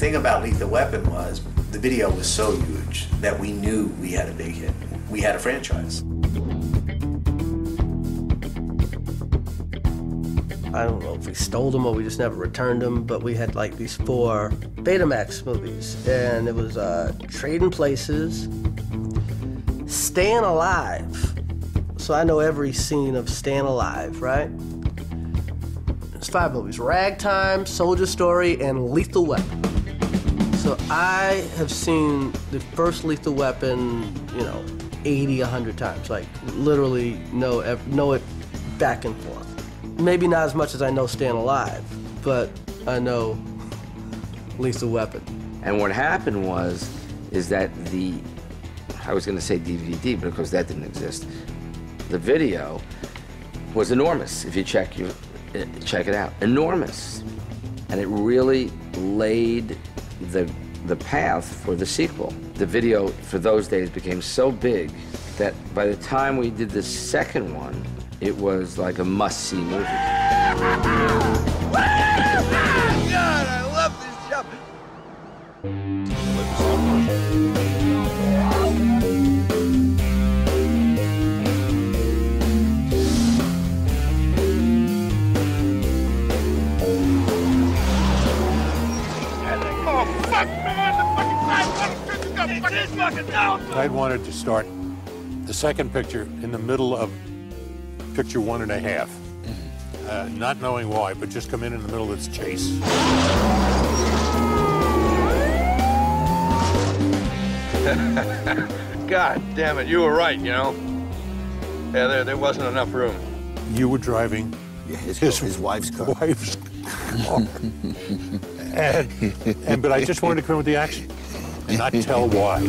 thing about Lethal Weapon was the video was so huge that we knew we had a big hit. We had a franchise. I don't know if we stole them or we just never returned them, but we had like these 4 Betamax movies, and it was Trading Places, Staying Alive. So I know every scene of Staying Alive, right? It's 5 movies: Ragtime, Soldier Story, and Lethal Weapon. So I have seen the first Lethal Weapon, 80, 100 times. Like literally know it back and forth. Maybe not as much as I know Staying Alive, but I know Lethal Weapon. And what happened is that I was going to say DVD, but of course that didn't exist. The video was enormous, if you check it out. Enormous. And it really laid the path for the sequel. The video for those days became so big that by the time we did the second one, it was like a must-see movie. God, I love this show. I wanted to start the second picture in the middle of picture 1.5. Not knowing why, but just come in the middle of its chase. God damn it, you were right, Yeah, there wasn't enough room. You were driving his wife's car. But I just wanted to come with the action and not tell why.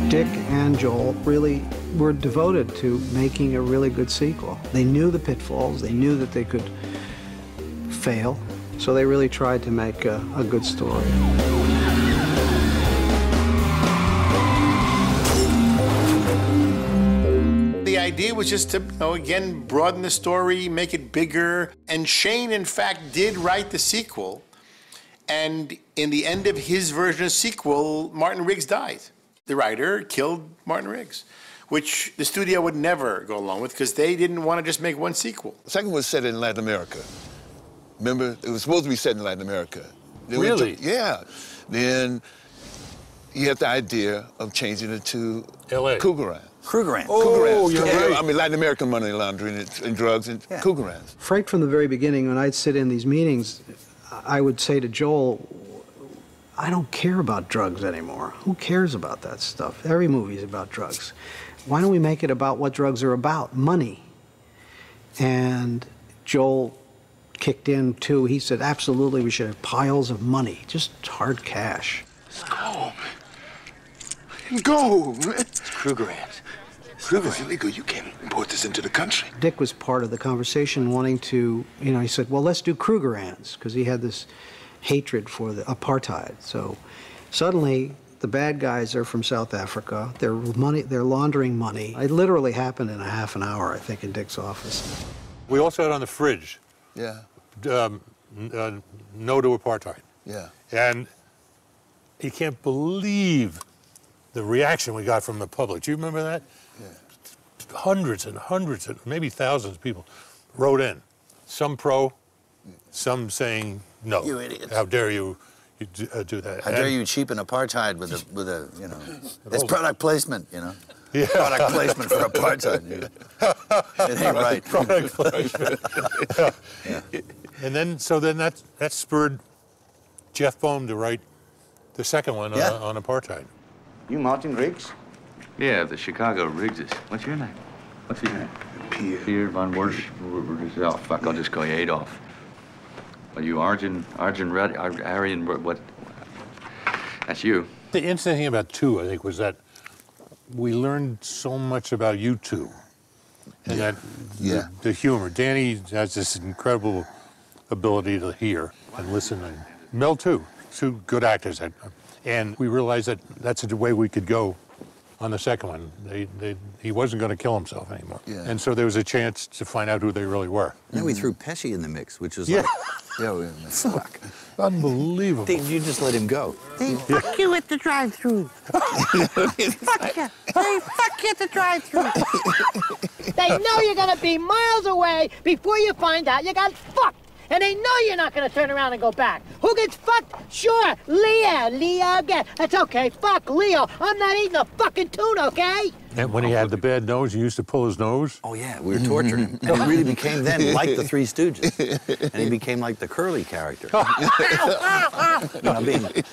Dick and Joel really were devoted to making a really good sequel. They knew the pitfalls, they knew that they could fail, so they really tried to make a good story. The idea was just to, again, broaden the story, make it bigger. And Shane, in fact, did write the sequel. And in the end of his version of the sequel, Martin Riggs died. The writer killed Martin Riggs, which the studio would never go along with because they didn't want to just make one sequel. The second was set in Latin America. Remember? It was supposed to be set in Latin America. Really? Yeah. Then he had the idea of changing it to L.A. Krugerrand. Krugerrand. Oh, you're right. I mean, Latin American money laundering and drugs and Krugerrand. Right from the very beginning, when I'd sit in these meetings, I would say to Joel, I don't care about drugs anymore. Who cares about that stuff? Every movie's about drugs. Why don't we make it about what drugs are about? Money. And Joel kicked in, too. He said, absolutely, we should have piles of money, just hard cash. Let's go. Go. It's Krugerrand. Kruger's illegal. You can't import this into the country. Dick was part of the conversation wanting to, he said, well, let's do Krugerrands, because he had this hatred for the apartheid. So suddenly, the bad guys are from South Africa. They're laundering money. It literally happened in a half an hour, I think, in Dick's office. We also had on the fridge, Yeah. no to apartheid. Yeah. And you can't believe the reaction we got from the public. Do you remember that? Yeah. Hundreds and hundreds, maybe thousands of people wrote in. Some pro, some saying, no. You idiots. How dare you do that? How dare you cheapen apartheid with a it's product placement, Yeah. Product placement for apartheid. It ain't right. Product placement. Yeah. And then that spurred Jeff Bohm to write the second one on apartheid. You Martin Riggs? Yeah, the Chicago Riggses. What's your name? What's your name? Pierre von Wersch. Oh, fuck, I'll just call you Adolf. Are you Arjun what? That's you. The interesting thing about two, I think, was that we learned so much about you two. And the humor. Danny has this incredible ability to hear and listen. And Mel, too. Two good actors. And we realized that that's the way we could go on the second one. He wasn't going to kill himself anymore. Yeah. And so there was a chance to find out who they really were. Then we threw Pesci in the mix, which was Yeah. like, fuck. Unbelievable. Dave, you just let him go. Hey, fuck you at the drive-thru. Fuck you. Hey, fuck you at the drive-thru. They know you're gonna be miles away before you find out you got fucked. And they know you're not gonna turn around and go back. Who gets fucked? Sure, Leo again. That's okay, fuck Leo. I'm not eating a fucking tuna, okay? And when he had the bad nose, he used to pull his nose. Oh, yeah, we were torturing him. And he really became then like the Three Stooges. And he became like the Curly character. You know,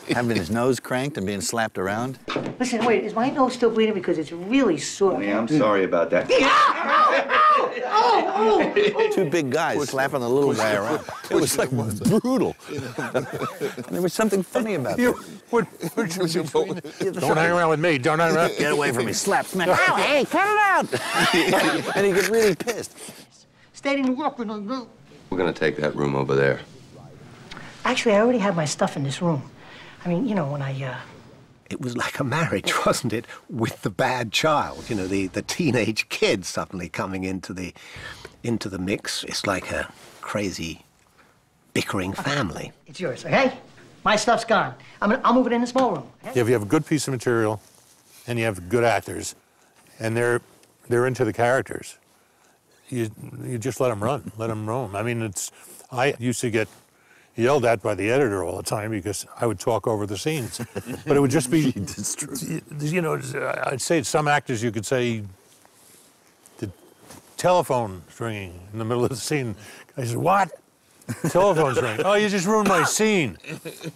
having his nose cranked and being slapped around. Listen, wait, is my nose still bleeding? Because it's really sore. Honey, I'm sorry about that. Two big guys slapping the little guy around. It was like brutal. And there was something funny about it. Don't hang around with me. Don't hang around. Get away from me. Slap, smack. Ow, hey, cut it out. And he gets really pissed. Stayed in the work with no. We're gonna take that room over there. Actually, I already have my stuff in this room. I mean, you know, when It was like a marriage, wasn't it, with the bad child? You know, the teenage kid suddenly coming into the mix. It's like a crazy, bickering family. It's yours, okay? My stuff's gone. I'll move it in the small room. Okay? If you have a good piece of material, and you have good actors, and they're into the characters, you just let them run, let them roam. I mean, I used to get yelled at by the editor all the time because I would talk over the scenes. But it would just be, That's true. you know, I'd say some actors you could say, the telephone's ringing in the middle of the scene. I said, what? Telephone's ringing. Oh, you just ruined my scene.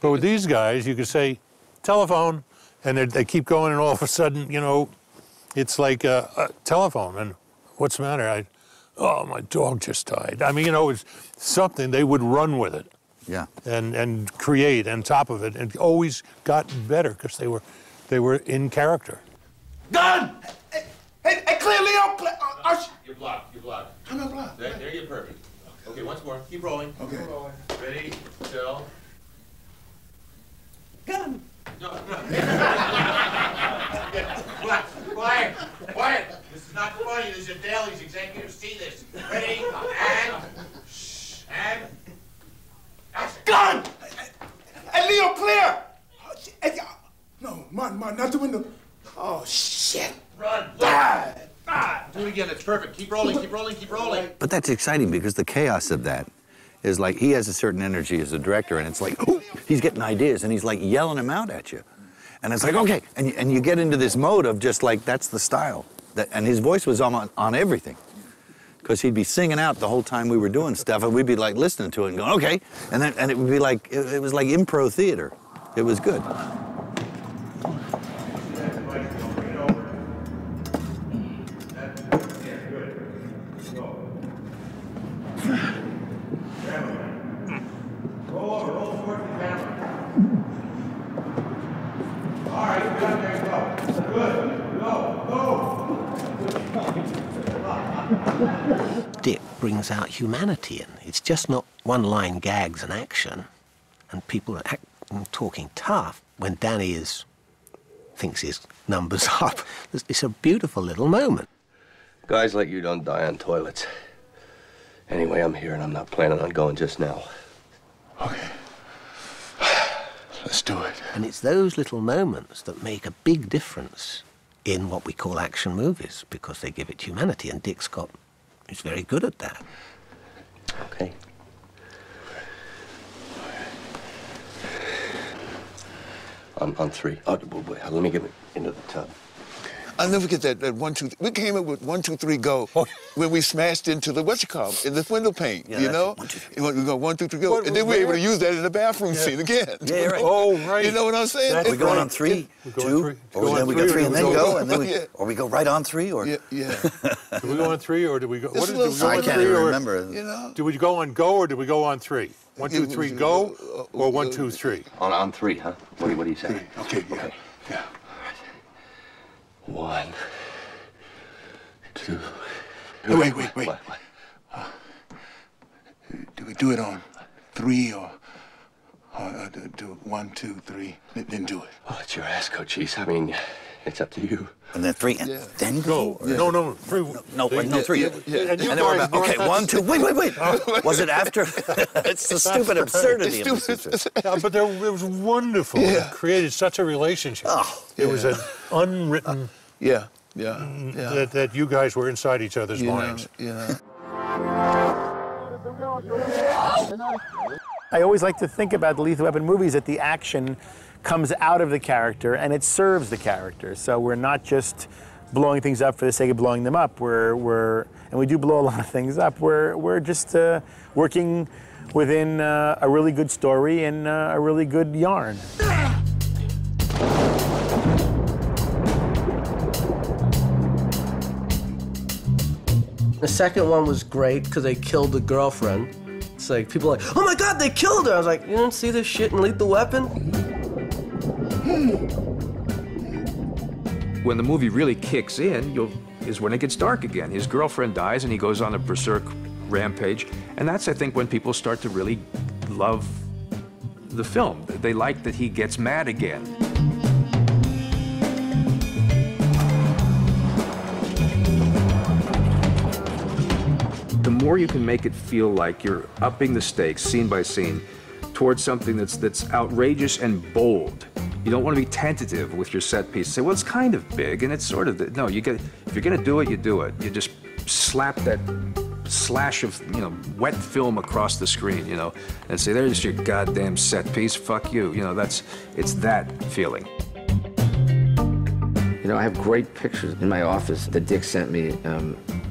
But with these guys, you could say, telephone, and they keep going, and all of a sudden, you know, it's like a telephone. And what's the matter? Oh, my dog just died. I mean, you know, it's something, they would run with it. Yeah. And create on top of it, and always got better because they were in character. Done! Hey, clear, Leo! Clear. You're blocked. I'm not blocked. There you're perfect. Okay, once more. Keep rolling. Okay. Keep rolling. Ready, still. Gun! No. Quiet. This is not funny. This is Daly's executives see this. Ready, and Gun! Hey, Leo, clear! Hey, no, man, not the window. Oh, shit. run. Do it again. It's perfect. Keep rolling. But that's exciting because the chaos of that is like he has a certain energy as a director, and it's like, oh, he's getting ideas, and he's like yelling them out at you. And it's like, okay, and you get into this mode of just like, that's the style. And his voice was on everything. Because he'd be singing out the whole time we were doing stuff, and we'd be like listening to it and going, okay. And it would be like, it was like improv theater. It was good. Dick brings out humanity in. It's just not one-line gags and action, and people are talking tough when Danny thinks his number's up. It's a beautiful little moment. Guys like you don't die on toilets. Anyway, I'm here, and I'm not planning on going just now. Okay. Let's do it. And it's those little moments that make a big difference in what we call action movies, because they give it humanity, and Dick Scott is very good at that. Okay. On three. Oh, wait, let me get into the tub. I'll never forget that 1, 2, 3. We came up with 1, 2, 3, go when we smashed into the in the window pane, yeah, you know? 1, 2, 3. We go 1, 2, 3, go. And then we were able to use that in the bathroom scene again. Yeah, right. Oh, right. You know what I'm saying? We're going on 3, 2, or then we go 3 and then go, and then or we go right on 3, or yeah. Did we go on 3, or did we go? What did we go I on can't 3, even or, remember. You know? Did we go on go, or did we go on 3? 1, 2, 3, go, or 1, 2, 3? On 3, huh? What do you say? Okay. Yeah. 1, 2. Wait. What? Do we do it on 3 or do 1, 2, 3, then do it? Well, it's your ass, Cochise. I mean, It's up to you. And then 3, and then go. No, 3. No, 3. And you And then we're guys about, okay, weren't- 1, 2, wait. Was it after? It's the stupid absurdity of this. Yeah, but it was wonderful. Yeah. It created such a relationship. Oh, it was an unwritten that you guys were inside each other's minds. I always like to think about the Lethal Weapon movies that the action comes out of the character and it serves the character. So we're not just blowing things up for the sake of blowing them up. And we do blow a lot of things up. We're just working within a really good story and a really good yarn. The second one was great because they killed the girlfriend. It's like, people are like, oh my God, they killed her. I was like, you didn't see this shit in Lethal Weapon? When the movie really kicks in, is when it gets dark again. His girlfriend dies and he goes on a berserk rampage. And that's, I think, when people start to really love the film. They like that he gets mad again. The more you can make it feel like you're upping the stakes scene by scene towards something that's outrageous and bold. You don't want to be tentative with your set piece. Say, well, it's kind of big, and it's sort of no. If you're going to do it, you do it. You just slap that slash of wet film across the screen, and say, there's your goddamn set piece. Fuck you. It's that feeling. I have great pictures in my office that Dick sent me,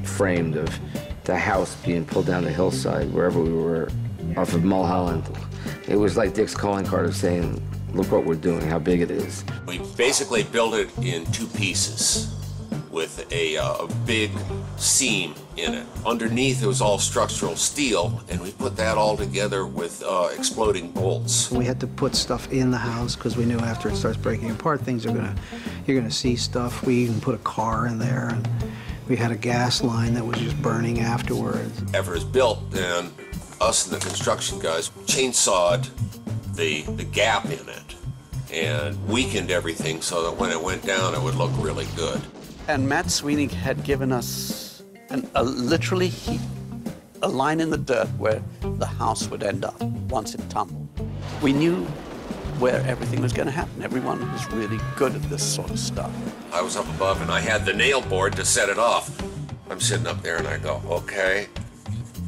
framed of the house being pulled down the hillside wherever we were off of Mulholland. It was like Dick's calling card of saying, look what we're doing, how big it is. We basically built it in 2 pieces with a big seam in it. Underneath it was all structural steel, and we put that all together with exploding bolts. We had to put stuff in the house because we knew after it starts breaking apart, you're gonna see stuff. We even put a car in there, and we had a gas line that was just burning afterwards. After it was built, then us and the construction guys chainsawed the gap in it and weakened everything so that when it went down, it would look really good. And Matt Sweeney had given us literally a line in the dirt where the house would end up once it tumbled. We knew where everything was going to happen. Everyone was really good at this sort of stuff. I was up above and I had the nail board to set it off. I'm sitting up there and I go, okay,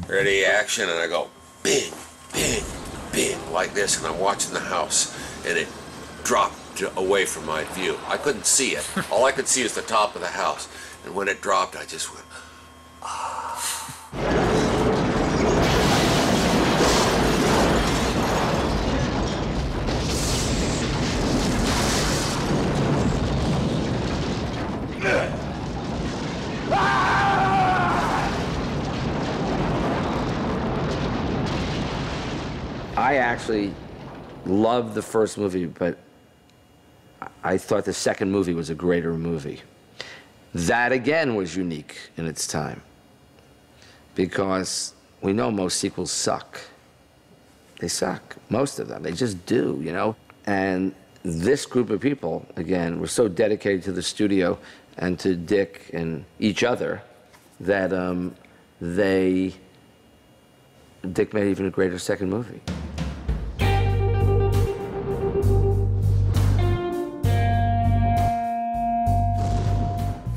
ready, action, and I go, bing, bing, bing, like this, and I'm watching the house, and it dropped away from my view. I couldn't see it. All I could see is the top of the house. And when it dropped, I just went, I actually loved the first movie, but I thought the second movie was a greater movie. That, again, was unique in its time, because we know most sequels suck. They suck, most of them. They just do, And this group of people, again, were so dedicated to the studio and to Dick and each other that Dick made even a greater second movie.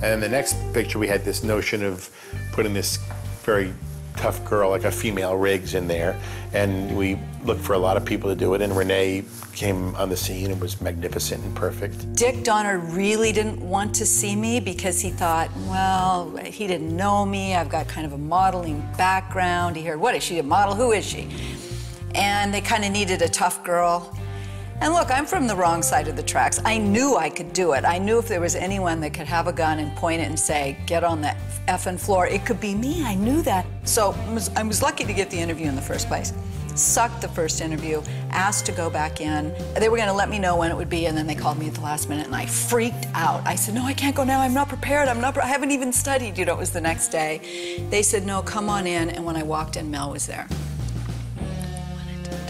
And in the next picture, we had this notion of putting this very tough girl, like a female Riggs, in there. And we looked for a lot of people to do it, and Renee came on the scene and was magnificent and perfect. Dick Donner really didn't want to see me because he thought, well, he didn't know me. I've got kind of a modeling background. He heard, what, is she a model? Who is she? And they kind of needed a tough girl. And look, I'm from the wrong side of the tracks. I knew I could do it. I knew if there was anyone that could have a gun and point it and say, get on that effing floor, it could be me. I knew that. So I was lucky to get the interview in the first place. Sucked the first interview, asked to go back in. They were going to let me know when it would be, and then they called me at the last minute, and I freaked out. I said, no, I can't go now. I'm not prepared. I haven't even studied. It was the next day. They said, no, come on in. And when I walked in, Mel was there. I wanted to die.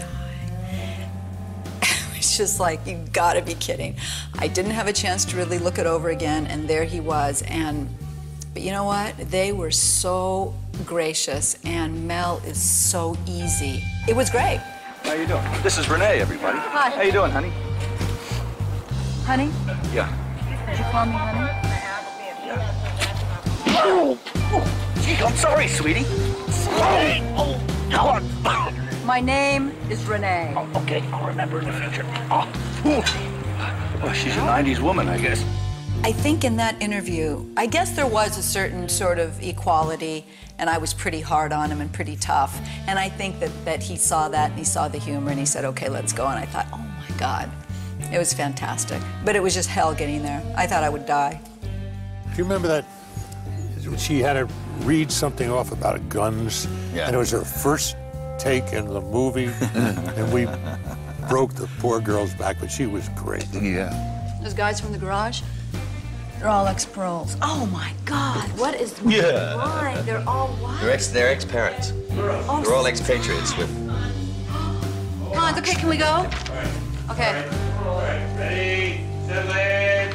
just like, you gotta be kidding. I didn't have a chance to really look it over again, and there he was. But you know what? They were so gracious, and Mel is so easy. It was great. How you doing? This is Renee, everybody. Hi. How you doing, honey? Honey? Yeah. Did you call me honey? Gee, I'm sorry, sweetie. Sorry. Oh, God. My name is Renee. Oh, okay, I'll remember in the future. Well, she's a 90s woman, I guess. I think in that interview, I guess there was a certain sort of equality, and I was pretty hard on him and pretty tough. And I think that he saw that, and he saw the humor, and he said, okay, let's go. And I thought, oh my God, it was fantastic. But it was just hell getting there. I thought I would die. Do you remember that she had to read something off about guns? Yeah. And it was her first take in the movie, and we broke the poor girl's back, but she was great. Yeah. Those guys from the garage? They're all ex-paroles. Oh my God, what is Yeah. why? They're all what? They're ex-parents. Oh, They're all expatriates with... Come on, it's okay, can we go? Okay. Ready, settle in.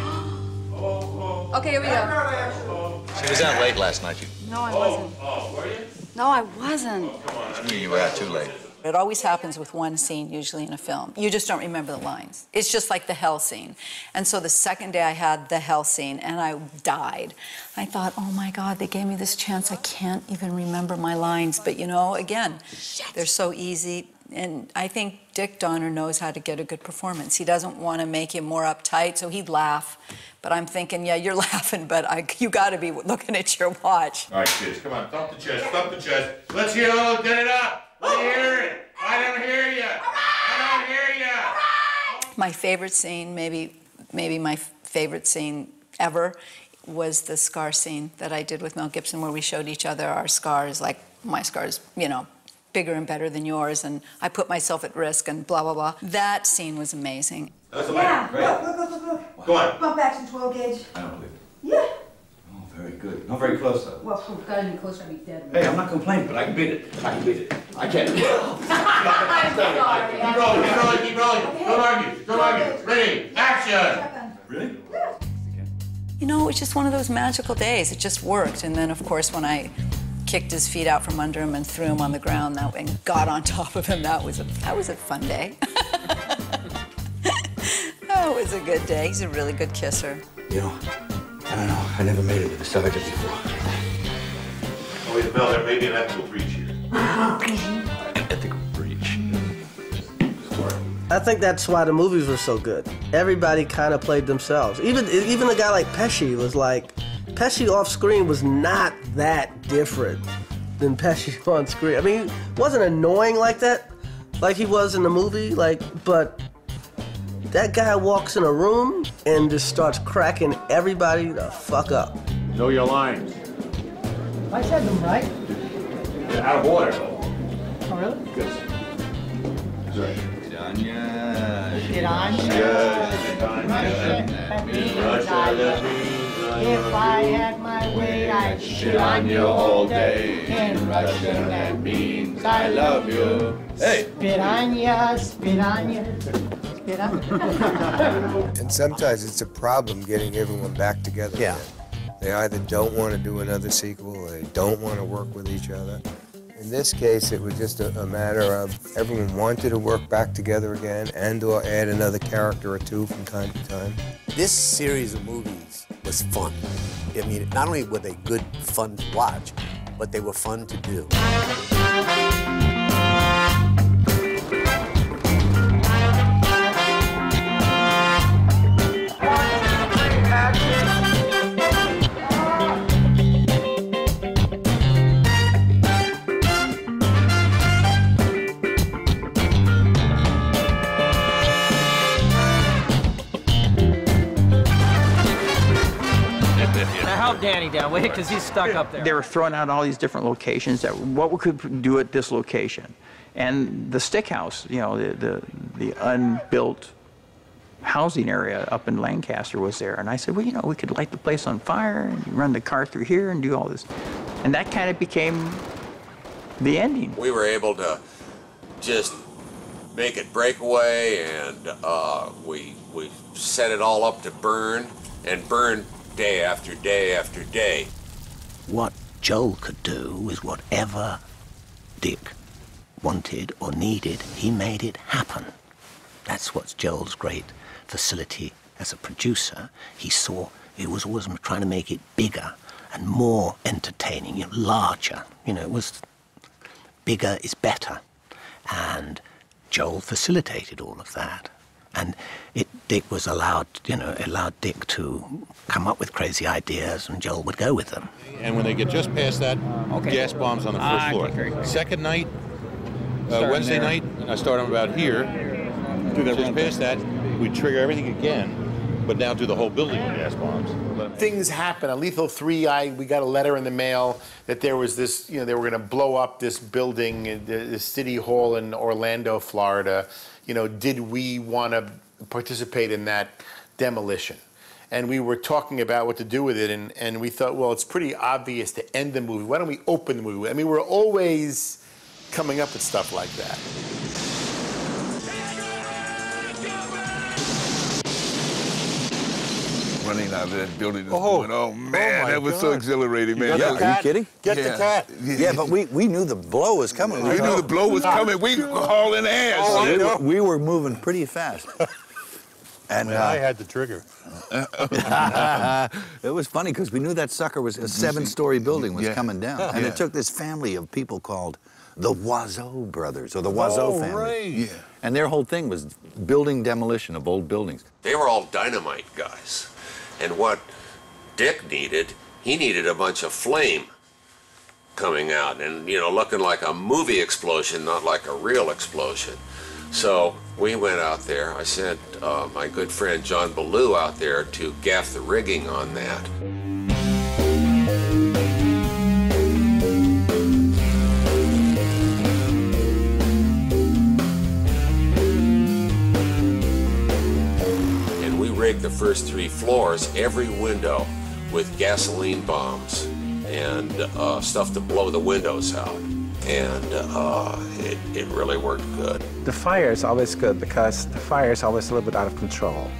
Okay, here we go. She was out late last night. No, I wasn't. Were you? No, I wasn't. You were out too late. It always happens with one scene, usually in a film. You just don't remember the lines. It's just like the hell scene. And so the second day I had the hell scene, and I died. I thought, oh my God, they gave me this chance. I can't even remember my lines. But you know, again, they're so easy. And I think Dick Donner knows how to get a good performance. He doesn't want to make you more uptight, so he'd laugh. But I'm thinking, yeah, you're laughing, but you got to be looking at your watch. All right, kids, come on, thump the chest, thump the chest. Let's hear all, get it up. Let me hear it. I don't hear you. I don't hear you. My favorite scene, maybe my favorite scene ever, was the scar scene that I did with Mel Gibson, where we showed each other our scars, like my scars, you know, bigger and better than yours, and I put myself at risk and blah, blah, blah. That scene was amazing. That's Yeah, great. look. Go on. Bump action 12 gauge. I don't believe it. Yeah. Oh, very good. Not very close, though. Well, we've got to be closer, I'd be dead. Hey, I'm not complaining, but I can beat it. I can beat it. I can. Keep rolling, keep rolling, keep rolling. Don't argue, don't argue. Ready, action. Really? You know, it was just one of those magical days. It just worked. And then, of course, when I kicked his feet out from under him and threw him on the ground and got on top of him, that was a fun day. That was a good day. He's a really good kisser. You know, I don't know. I never made it to the sergeant before. Oh, wait, Mel, there may be an ethical breach here. Ethical breach. I think that's why the movies were so good. Everybody kind of played themselves. Even a guy like Pesci was like, Pesci off screen was not that different than Pesci on screen. I mean, he wasn't annoying like that, like he was in the movie, but that guy walks in a room and just starts cracking everybody the fuck up. Know your lines. I said them right. They're out of order. Oh, really? Good. Sorry. If I had my way, I'd shit on you all day. In Russian, that means I love you. Hey! Spit on ya, spit on ya. Spit on ya. And sometimes it's a problem getting everyone back together. Yeah. Again. They either don't want to do another sequel or they don't want to work with each other. In this case, it was just a matter of everyone wanted to work back together again and or add another character or two from time to time. This series of movies was fun. I mean, not only were they good fun to watch, but they were fun to do. Now help Danny down, wait, because he's stuck up there. They were throwing out all these different locations that what we could do at this location. And the stick house, you know, the unbuilt housing area up in Lancaster was there. And I said, well, you know, we could light the place on fire and run the car through here and do all this. And that kind of became the ending. We were able to just make it breakaway, and we set it all up to burn, and burn day after day after day. What Joel could do is whatever Dick wanted or needed, he made it happen. That's what's Joel's great facility as a producer. He saw he was always trying to make it bigger and more entertaining, larger. It was bigger is better. And Joel facilitated all of that. And Dick was allowed Dick to come up with crazy ideas, and Joel would go with them. And when they get just past that, gas bombs on the first floor. Second night, Wednesday night, I start them about here. Just past that, we trigger everything again, but now do the whole building with gas bombs. Things happen. On Lethal 3, we got a letter in the mail that there was this, they were going to blow up this building, the City Hall in Orlando, Florida. Did we want to participate in that demolition? And we were talking about what to do with it, and we thought, well, it's pretty obvious to end the movie. Why don't we open the movie? I mean, we're always coming up with stuff like that. Running out of that building, oh man, that was so exhilarating, man. Are you kidding? Get the cat. Yeah, but we knew the blow was coming. We knew the blow was coming. We hauling ass. We were moving pretty fast. And I had the trigger. It was funny because we knew that sucker was a 7-story building was coming down, and it took this family of people called the Wiseau brothers or the Wiseau family. Right. Yeah. And their whole thing was building demolition of old buildings. They were all dynamite guys. And what Dick needed, he needed a bunch of flame coming out and, looking like a movie explosion, not like a real explosion. So we went out there. I sent my good friend John Ballou out there to gaff the rigging on that. Rigged the first 3 floors, every window, with gasoline bombs and stuff to blow the windows out. And it really worked good. The fire is always good because the fire is always a little bit out of control.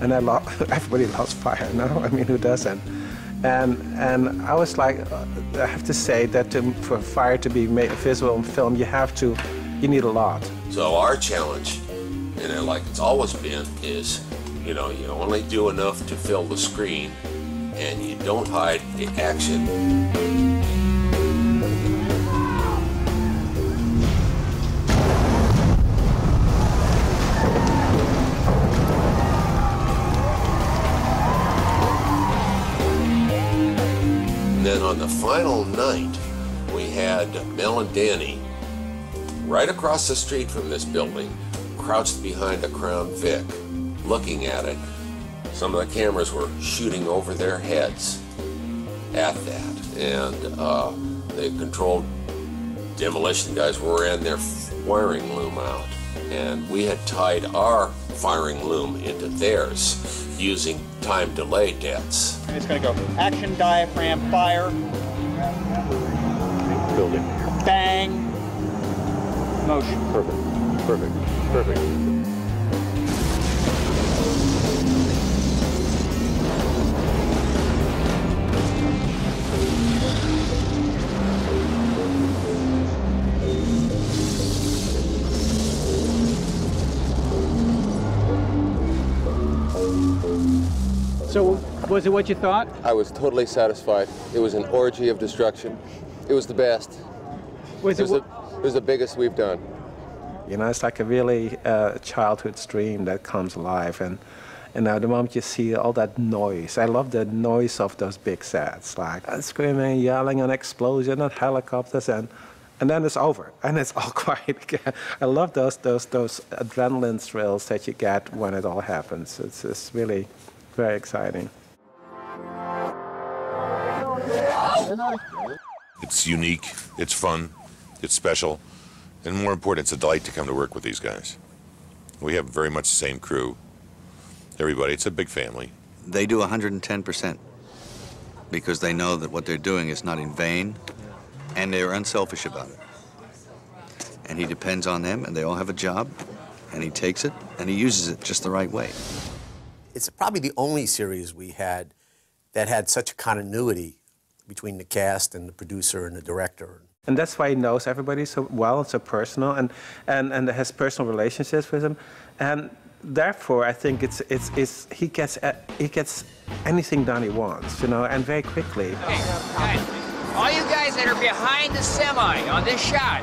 And everybody loves fire, no? I mean, who doesn't? And I was like, I have to say that for fire to be made visual film, you need a lot. So our challenge, and like it's always been, is you only do enough to fill the screen, and you don't hide the action. And then on the final night, we had Mel and Danny right across the street from this building, crouched behind a Crown Vic, looking at it. Some of the cameras were shooting over their heads at that, and the controlled demolition guys were in their firing loom out, and we had tied our firing loom into theirs using time delay deaths. And it's going to go action, diaphragm, fire, Building. bang, motion. Perfect. So, was it what you thought? I was totally satisfied. It was an orgy of destruction. It was the best. It was the biggest we've done. It's like a really childhood dream that comes alive. And the moment you see all that noise, I love the noise of those big sets, like screaming, yelling, and explosion, and helicopters, and then it's over, and it's all quiet again. I love those adrenaline thrills that you get when it all happens. It's really very exciting. It's unique, it's fun, it's special, and more important, it's a delight to come to work with these guys. We have very much the same crew. Everybody, it's a big family. They do 110% because they know that what they're doing is not in vain, and they're unselfish about it. And he depends on them, and they all have a job, and he takes it, and he uses it just the right way. It's probably the only series we had that had such a continuity between the cast and the producer and the director. And that's why he knows everybody so well and so personal, and has personal relationships with them, and therefore I think he gets anything done he wants, you know, and very quickly. Okay, guys, all you guys that are behind the semi on this shot,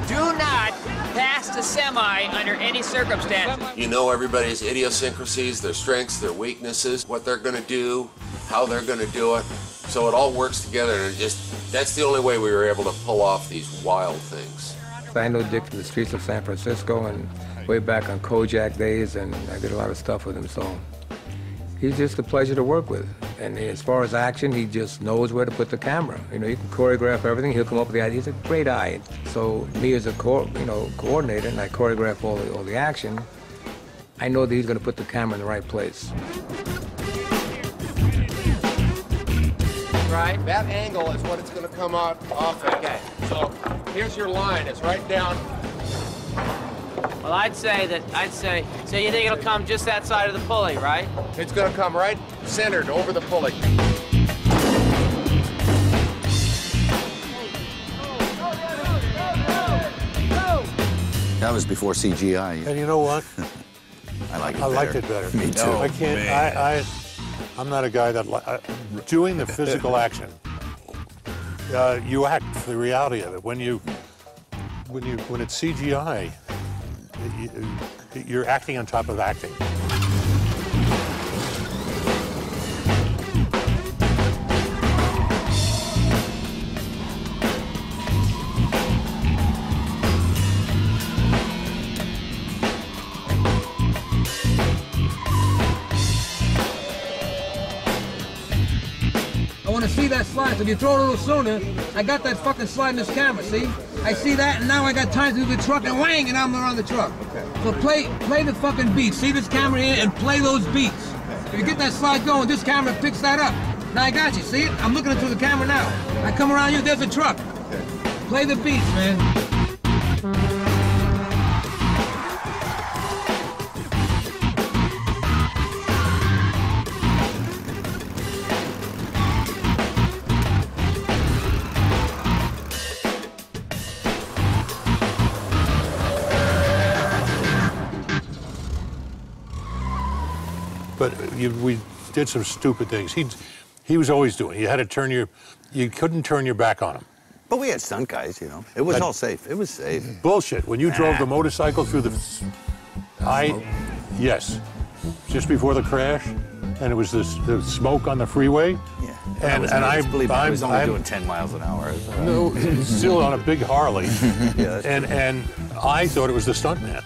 do not pass the semi under any circumstance. You know everybody's idiosyncrasies, their strengths, their weaknesses, what they're going to do, how they're going to do it. So it all works together, and that's the only way we were able to pull off these wild things. I know Dick from the streets of San Francisco and way back on Kojak days, and I did a lot of stuff with him, so he's just a pleasure to work with. And as far as action, he just knows where to put the camera. You know, you can choreograph everything, he'll come up with the idea. He's a great eye. So me as a coordinator, and I choreograph all the action, I know that he's going to put the camera in the right place. Right? That angle is what it's going to come out off at. Okay. So here's your line. It's right down. Well, I'd say, so you think it'll come just that side of the pulley, right? It's going to come right centered over the pulley. That was before CGI. And you know what? I like it I liked it better. Me too. I can't. I'm not a guy that doing the physical action. You act for the reality of it. When it's CGI, you're acting on top of acting. I want to see that slide, so if you throw it a little sooner, I got that fucking slide in this camera, see? I see that, and now I got time to do the truck, and whang, and I'm around the truck. Okay. So play the fucking beats. See this camera here, and play those beats. If you get that slide going, this camera picks that up. Now I got you, see it? I'm looking into the camera now. I come around you, there's a truck. Okay. Play the beats, man. But we did some stupid things. He was always doing. You had to you couldn't turn your back on him. But we had stunt guys, you know. It was all safe. It was safe. Bullshit. When you drove the motorcycle through yes, just before the crash, and it was the smoke on the freeway. Yeah. I was only doing 10 miles an hour. No, still on a big Harley. Yeah, and I thought it was the stuntman.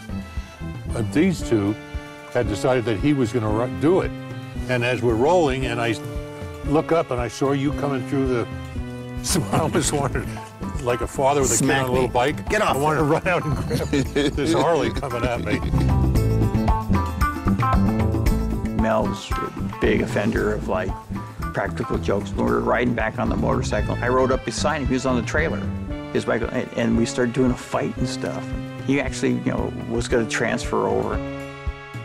But these two had decided that he was going to do it. And as we're rolling, and I look up and I saw you coming through the... So I almost wanted, like a father with a kid on a little bike. Get off. I wanted to run out and grab this Harley coming at me. Mel's a big offender of like practical jokes. When we were riding back on the motorcycle, I rode up beside him. He was on the trailer, his bike, and we started doing a fight and stuff. He actually, was going to transfer over.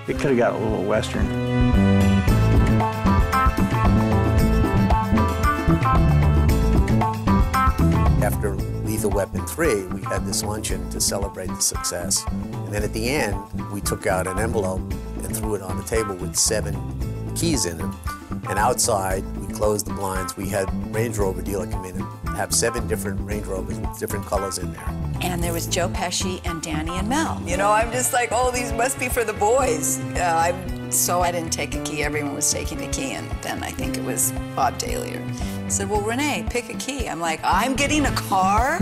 It could have got a little Western. After Lethal Weapon 3, we had this luncheon to celebrate the success. And then at the end, we took out an envelope and threw it on the table with 7 keys in it. And outside, we closed the blinds. We had Range Rover dealer come in and have 7 different Range Rovers with different colors in there. And there was Joe Pesci and Danny and Mel. I'm just like, oh, these must be for the boys. So I didn't take a key. Everyone was taking the key, and then I think it was Bob Dahlia. He said, well, Renee, pick a key. I'm like, I'm getting a car?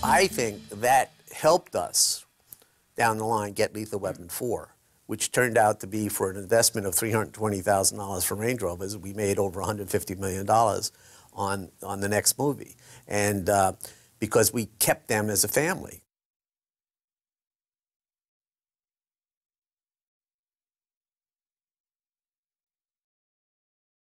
I think that helped us down the line get Lethal Weapon 4, which turned out to be, for an investment of $320,000 for Range Rovers, we made over $150 million on the next movie. And because we kept them as a family.